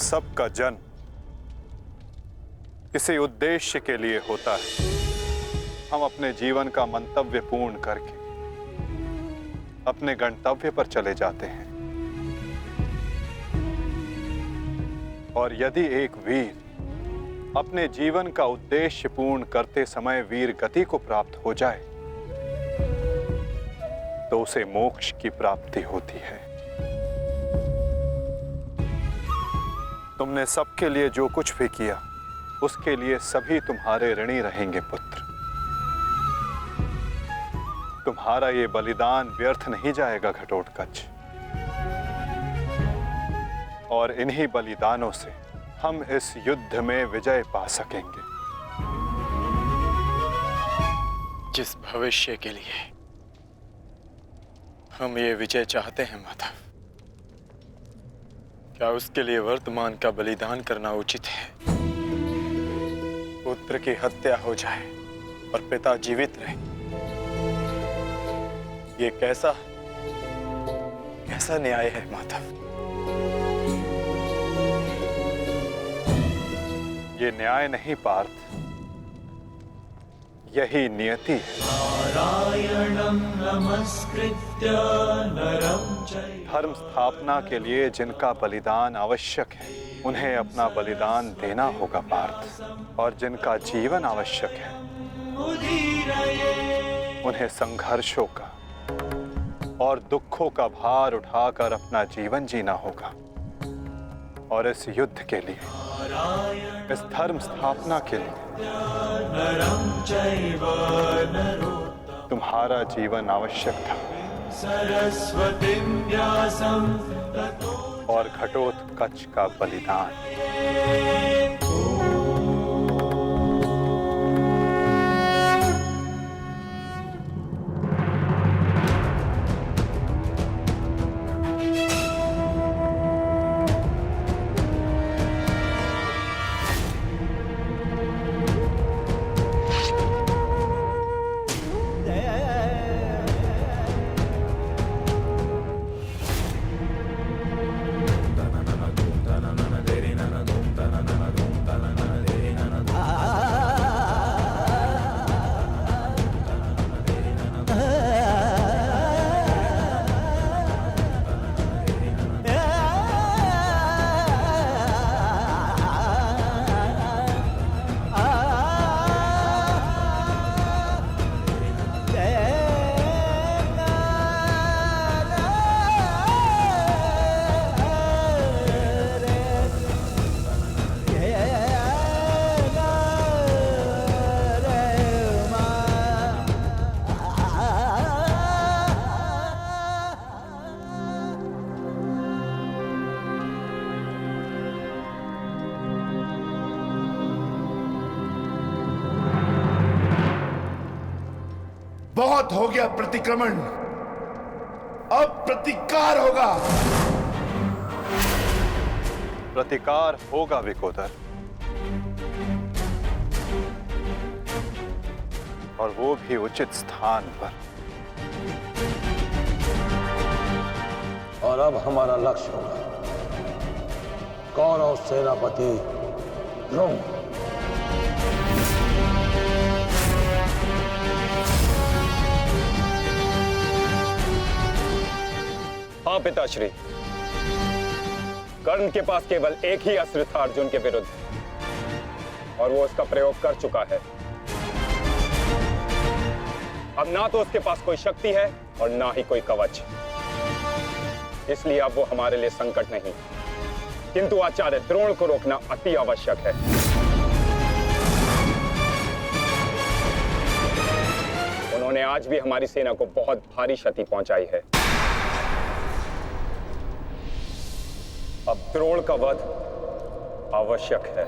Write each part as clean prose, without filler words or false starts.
सब का जन्म किसी उद्देश्य के लिए होता है। हम अपने जीवन का मंतव्य पूर्ण करके अपने गंतव्य पर चले जाते हैं। और यदि एक वीर अपने जीवन का उद्देश्य पूर्ण करते समय वीर गति को प्राप्त हो जाए तो उसे मोक्ष की प्राप्ति होती है। तुमने सबके लिए जो कुछ भी किया उसके लिए सभी तुम्हारे ऋणी रहेंगे पुत्र। तुम्हारा ये बलिदान व्यर्थ नहीं जाएगा घटोत्कच। और इन्हीं बलिदानों से हम इस युद्ध में विजय पा सकेंगे। जिस भविष्य के लिए हम ये विजय चाहते हैं माता, क्या उसके लिए वर्तमान का बलिदान करना उचित है? पुत्र की हत्या हो जाए और पिता जीवित रहे, ये कैसा न्याय है माता? ये न्याय नहीं पार्थ, यही नियति है। नारायणं नमस्कृत्य नरं चैव धर्म स्थापना के लिए जिनका बलिदान आवश्यक है उन्हें अपना बलिदान देना होगा पार्थ। और जिनका जीवन आवश्यक है उन्हें संघर्षों का और दुखों का भार उठाकर अपना जीवन जीना होगा। और इस युद्ध के लिए, इस धर्म स्थापना के लिए नरं चैव नरोत्तमं तुम्हारा जीवन आवश्यक था। सरस्वतीं व्यासं ततो और घटोत्कच का बलिदान। बहुत हो गया प्रतिक्रमण, अब प्रतिकार होगा। प्रतिकार होगा विकोदर, और वो भी उचित स्थान पर। और अब हमारा लक्ष्य होगा कौरव सेनापति द्रोण। हाँ पिताश्री, कर्ण के पास केवल एक ही अस्त्र था अर्जुन के विरुद्ध, और वो उसका प्रयोग कर चुका है। अब ना तो उसके पास कोई शक्ति है और ना ही कोई कवच, इसलिए अब वो हमारे लिए संकट नहीं, किंतु आचार्य द्रोण को रोकना अति आवश्यक है। उन्होंने आज भी हमारी सेना को बहुत भारी क्षति पहुंचाई है। अब द्रोण का वध आवश्यक है।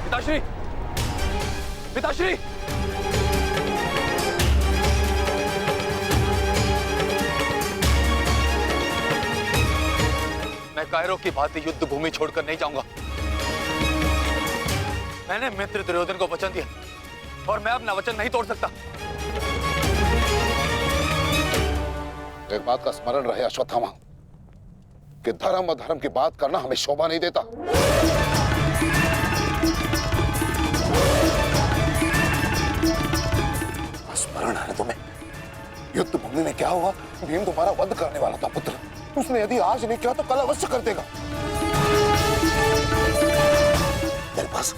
पिताश्री, पिताश्री, मैं कायरों की भांति युद्ध भूमि छोड़कर नहीं जाऊंगा। मैंने मित्र दुर्योधन को वचन दिया और मैं अपना वचन नहीं तोड़ सकता। एक बात का स्मरण रहे अश्वत्थामा कि धर्म अधर्म की बात करना हमें शोभा नहीं देता। स्मरण है तुम्हें युद्ध भूमि में क्या हुआ? भीम तुम्हारा वध करने वाला था पुत्र। उसने यदि आज नहीं किया तो कल अवश्य कर देगा। मेरे पास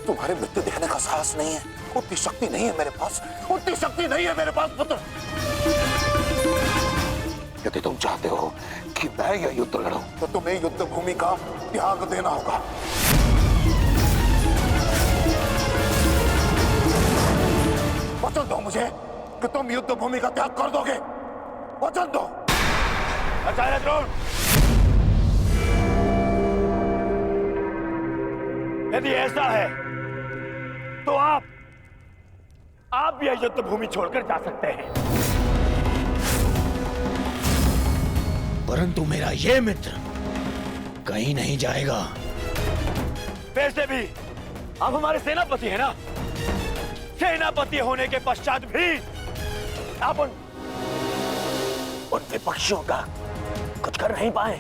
तुम्हारे मृत्यु देखने का साहस नहीं है, उतनी शक्ति नहीं है मेरे पास, उतनी शक्ति नहीं है मेरे पास पुत्र। यदि तुम चाहते हो कि मैं यह युद्ध लड़ूं, तो तुम्हें युद्ध भूमि का त्याग देना होगा। वचन दो मुझे कि तुम युद्ध भूमि का त्याग कर दोगे। वचन दो। आचार्य द्रोण, यदि ऐसा है तो आप यह युद्ध भूमि छोड़कर जा सकते हैं, परंतु मेरा यह मित्र कहीं नहीं जाएगा। वैसे भी आप हमारे सेनापति हैं ना? सेनापति होने के पश्चात भी आप उन विपक्षियों का कुछ कर नहीं पाए,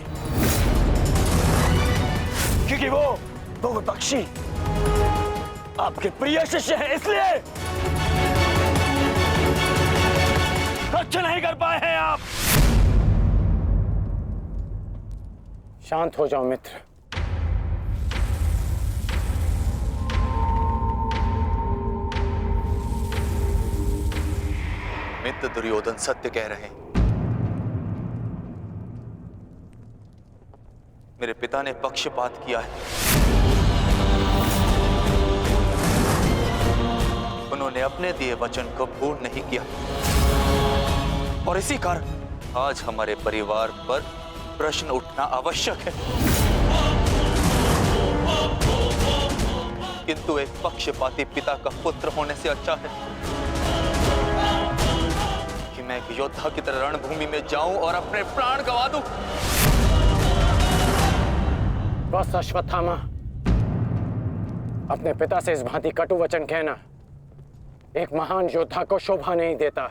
क्योंकि वो विपक्षी आपके प्रिय शिष्य हैं, इसलिए कुछ नहीं कर पाए हैं आप। शांत हो जाओ मित्र। मित्र दुर्योधन सत्य कह रहे हैं। मेरे पिता ने पक्षपात किया है। उन्होंने अपने दिए वचन को पूर्ण नहीं किया और इसी कारण आज हमारे परिवार पर प्रश्न उठना आवश्यक है। किंतु एक पक्षपाती पिता का पुत्र होने से अच्छा है कि मैं एक योद्धा की तरह रणभूमि में जाऊं और अपने प्राण गंवा दूं। बस अश्वत्थामा, अपने पिता से इस भांति कटु वचन कहना एक महान योद्धा को शोभा नहीं देता।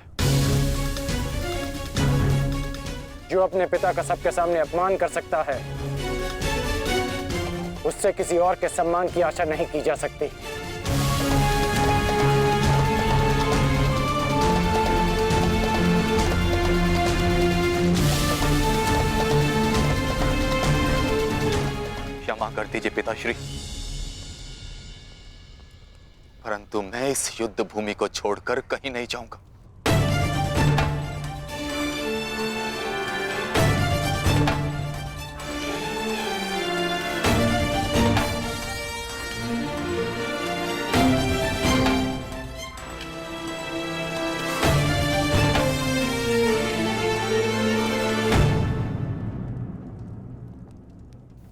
जो अपने पिता का सबके सामने अपमान कर सकता है, उससे किसी और के सम्मान की आशा नहीं की जा सकती। क्षमा कर दीजिए पिताश्री, परंतु मैं इस युद्ध भूमि को छोड़कर कहीं नहीं जाऊंगा।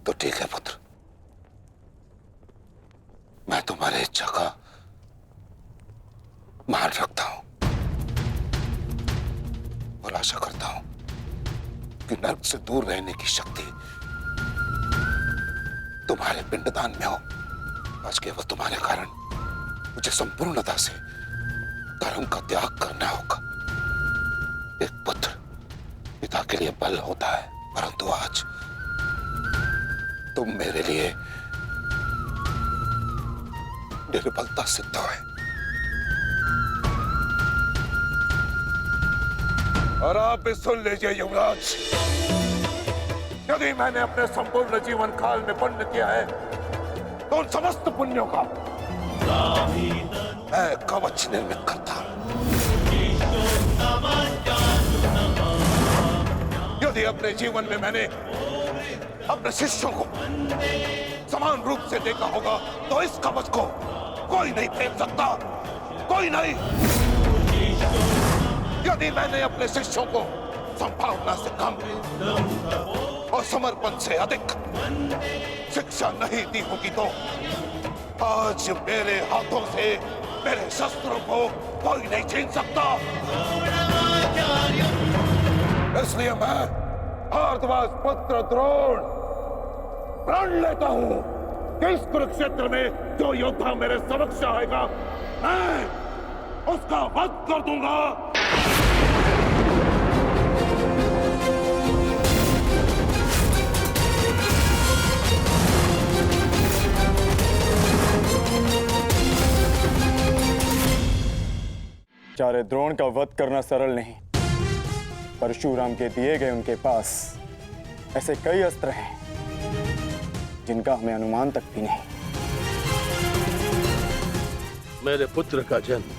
तो ठीक है पुत्र, मैं तुम्हारी इच्छा का मान रखता हूं और आशा करता हूं कि नर्क से दूर रहने की शक्ति तुम्हारे पिंडदान में हो। आज केवल तुम्हारे कारण मुझे संपूर्णता से धर्म का त्याग करना होगा। एक पुत्र पिता के लिए बल होता है, परंतु आज तुम मेरे लिए निर्बलता सिद्ध है। और आप भी सुन लीजिए युवराज, यदि मैंने अपने संपूर्ण जीवन काल में पुण्य किया है तो उन समस्त पुण्यों का मैं कवच निर्मित करता हूं। यदि अपने जीवन में मैंने अपने शिष्यों को समान रूप से देखा होगा तो इस कवच को कोई नहीं फेंक सकता, कोई नहीं। यदि मैंने अपने शिष्यों को संभावना से कम और समर्पण से अधिक शिक्षा नहीं दी होगी तो आज मेरे हाथों से मेरे शस्त्रों को कोई नहीं छीन सकता। इसलिए मैं भारद्वाज पुत्र द्रोण प्रण लेता हूं कि इस कुरुक्षेत्र में जो योद्धा मेरे समक्ष आएगा मैं उसका वध कर दूंगा। आचार्य द्रोण का वध करना सरल नहीं। परशुराम के दिए गए उनके पास ऐसे कई अस्त्र हैं जिनका हमें अनुमान तक भी नहीं। मेरे पुत्र का जन्म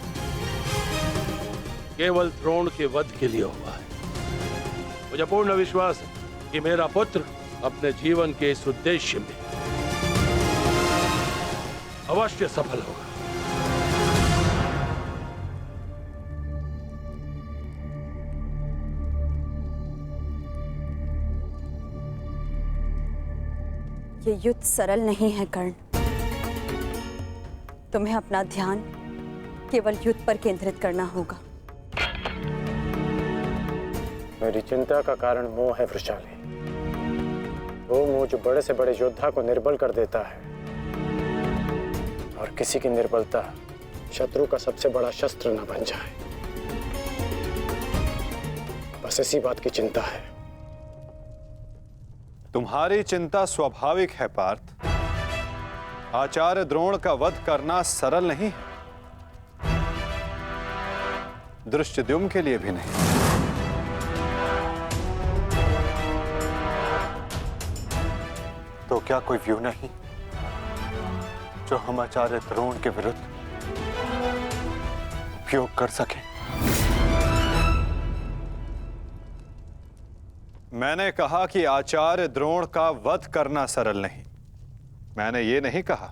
केवल द्रोण के वध के लिए हुआ है। मुझे पूर्ण विश्वास है कि मेरा पुत्र अपने जीवन के इस उद्देश्य में अवश्य सफल होगा। ये युद्ध सरल नहीं है कर्ण। तुम्हें अपना ध्यान केवल युद्ध पर केंद्रित करना होगा। मेरी चिंता का कारण मोह है वृषाली। वो मोह जो बड़े से बड़े योद्धा को निर्बल कर देता है, और किसी की निर्बलता शत्रु का सबसे बड़ा शस्त्र न बन जाए। बस इसी बात की चिंता है। तुम्हारी चिंता स्वाभाविक है पार्थ। आचार्य द्रोण का वध करना सरल नहीं है, दृष्टद्युम्न के लिए भी नहीं। तो क्या कोई व्यू नहीं जो हम आचार्य द्रोण के विरुद्ध उपयोग कर सके? मैंने कहा कि आचार्य द्रोण का वध करना सरल नहीं। मैंने ये नहीं कहा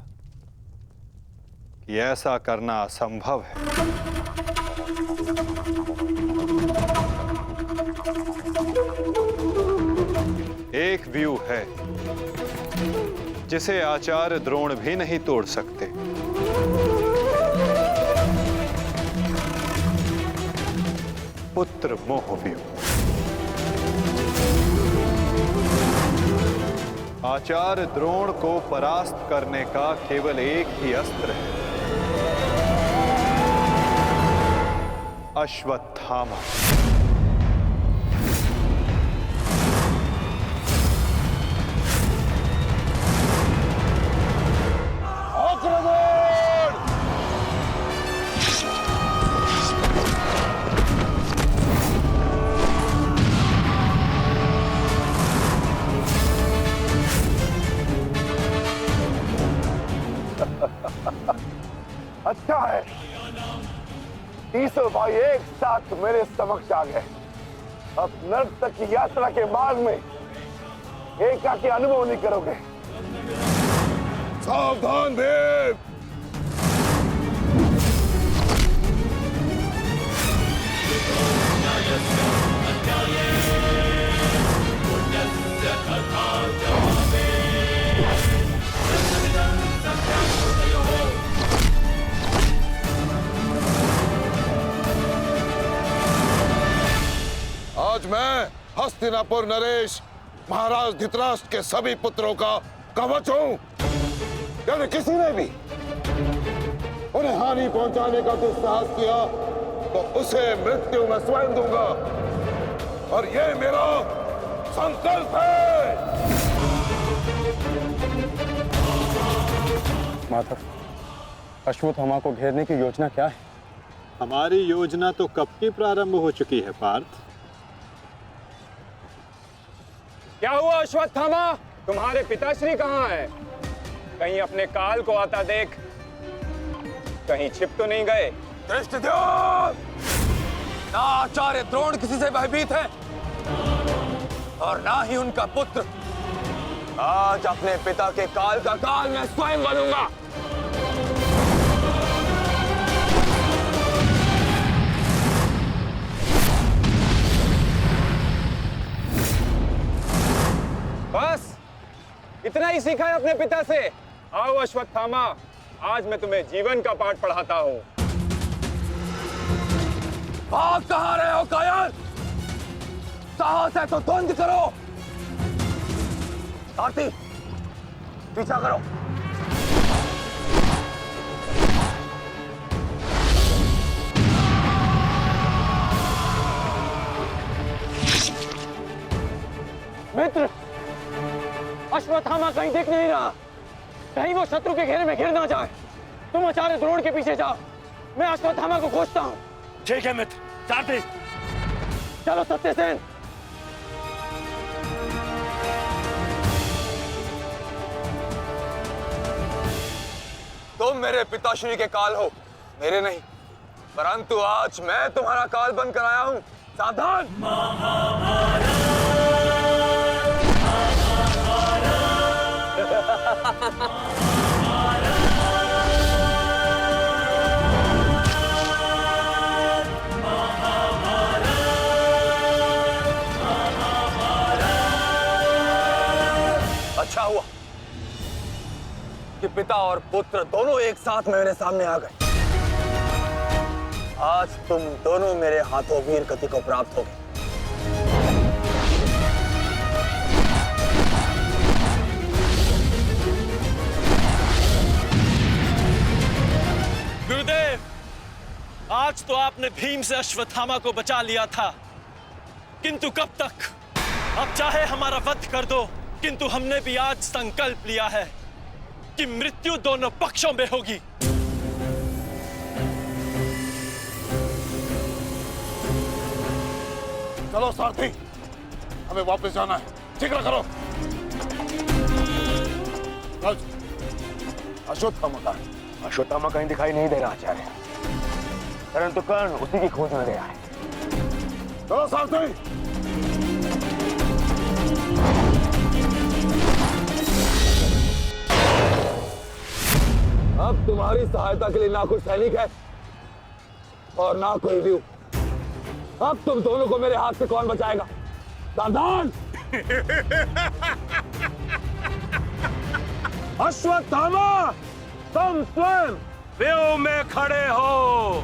कि ऐसा करना असंभव है। एक व्यू है जिसे आचार्य द्रोण भी नहीं तोड़ सकते। पुत्र मोह व्यू। आचार्य द्रोण को परास्त करने का केवल एक ही अस्त्र है, अश्वत्थामा। अच्छा है, तीसों भाई एक साथ मेरे समक्ष आ गए। अब नर्क तक की यात्रा के बाद में एकाकी अनुभव नहीं करोगे। सावधान भीम। आज मैं हस्तिनापुर नरेश महाराज धृतराष्ट्र के सभी पुत्रों का कवच हूं। यदि किसी ने भी उन्हें हानि पहुंचाने का दुस्साहस किया तो उसे मृत्यु में स्वयं दूंगा, और ये मेरा संकल्प है। माधव, अश्वत्थामा को घेरने की योजना क्या है? हमारी योजना तो कब की प्रारंभ हो चुकी है पार्थ। क्या हुआ अश्वत्थामा? तुम्हारे पिताश्री कहाँ हैं? कहीं अपने काल को आता देख, कहीं छिप तो नहीं गए? दृष्टद्युम्न! ना आचार्य द्रोण किसी से भयभीत है और ना ही उनका पुत्र। आज अपने पिता के काल का काल मैं स्वयं बनूंगा। बस इतना ही सीखा है अपने पिता से? आओ अश्वत्थामा, आज मैं तुम्हें जीवन का पाठ पढ़ाता हूं। भाग कहां रहे हो कायर? साहस है तो द्वंद्व करो। आरती, पीछा करो। मित्र, अश्वत्थामा कहीं दिख नहीं रहा। कहीं वो शत्रु के घेरे में घिर ना जाए। तुम आचार्य द्रोण के पीछे जाओ, मैं अश्वत्थामा को खोजता हूं। ठीक है मित्र, सारथी चलो सत्यसेन। तुम मेरे पिताश्री के काल हो, मेरे नहीं। परंतु आज मैं तुम्हारा काल बन कर आया हूं। सावधान। अच्छा हुआ कि पिता और पुत्र दोनों एक साथ मेरे सामने आ गए। आज तुम दोनों मेरे हाथों वीर गति को प्राप्त होगे। गुरुदेव, आज तो आपने भीम से अश्वत्थामा को बचा लिया था, किंतु कब तक? अब चाहे हमारा वध कर दो, किंतु हमने भी आज संकल्प लिया है कि मृत्यु दोनों पक्षों में होगी। चलो सारथी, हमें वापस जाना है। जिक्र करो। अश्वत्थामा का अश्वत्थामा कहीं दिखाई नहीं दे रहा आचार्य, परंतु कर्ण उसी की खोज में गया है। चलो सारथी। अब तुम्हारी सहायता के लिए ना कोई सैनिक है और ना कोई व्यू। अब तुम दोनों को मेरे हाथ से कौन बचाएगा? सावधान। अश्वत्थामा, तुम स्वयं व्यू में खड़े हो।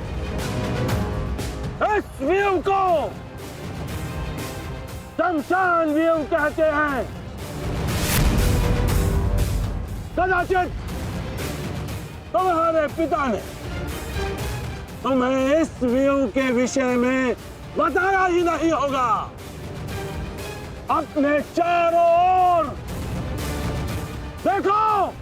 इस व्यू को शमशान व्यू कहते हैं। कदाचित तुम्हारे पिता ने तुम्हें इस व्यू के विषय में बताया ही नहीं होगा। अपने चारों ओर देखो।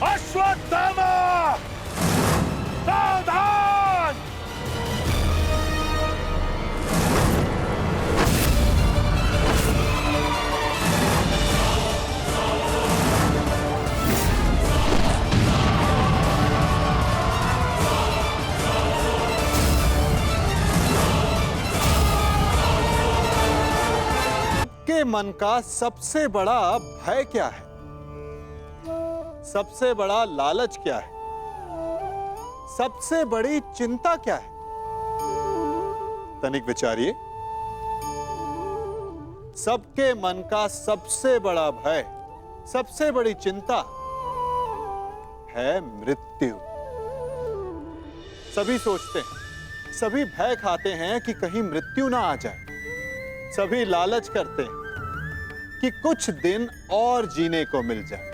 अश्वत्थामा, सावधान! के मन का सबसे बड़ा भय क्या है? सबसे बड़ा लालच क्या है? सबसे बड़ी चिंता क्या है? तनिक विचारिए। सबके मन का सबसे बड़ा भय, सबसे बड़ी चिंता है मृत्यु। सभी सोचते हैं, सभी भय खाते हैं कि कहीं मृत्यु ना आ जाए। सभी लालच करते हैं कि कुछ दिन और जीने को मिल जाए।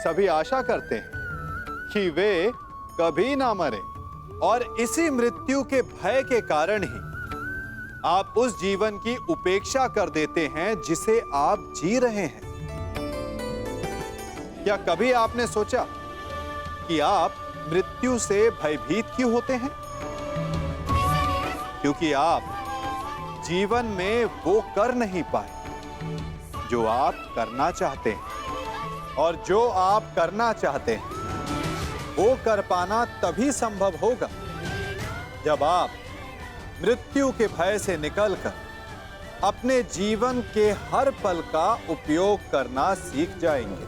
सभी आशा करते हैं कि वे कभी ना मरे, और इसी मृत्यु के भय के कारण ही आप उस जीवन की उपेक्षा कर देते हैं जिसे आप जी रहे हैं। क्या कभी आपने सोचा कि आप मृत्यु से भयभीत क्यों होते हैं? क्योंकि आप जीवन में वो कर नहीं पाए जो आप करना चाहते हैं, और जो आप करना चाहते हैं वो कर पाना तभी संभव होगा जब आप मृत्यु के भय से निकलकर अपने जीवन के हर पल का उपयोग करना सीख जाएंगे।